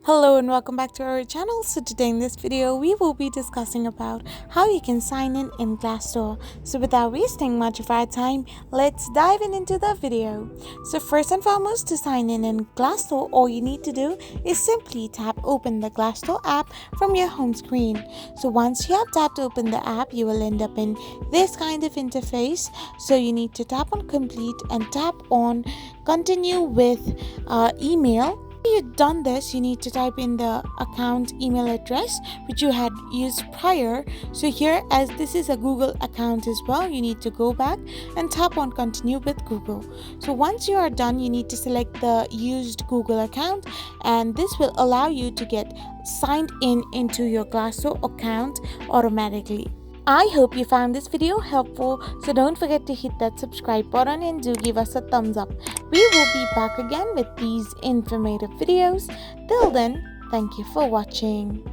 Hello and welcome back to our channel. So today in this video we will be discussing about how you can sign in Glassdoor. So without wasting much of our time, let's dive into the video. So first and foremost, to sign in Glassdoor, all you need to do is simply tap open the Glassdoor app from your home screen. So once you have tapped open the app, you will end up in this kind of interface. So you need to tap on complete and tap on continue with email. You've done this, you need to type in the account email address which you had used prior. So here, as this is a Google account as well, you need to go back and tap on continue with Google. So once you are done, you need to select the used Google account, and this will allow you to get signed into your Glassdoor account automatically. I hope you found this video helpful, so don't forget to hit that subscribe button and do give us a thumbs up. We will be back again with these informative videos. Till then, thank you for watching.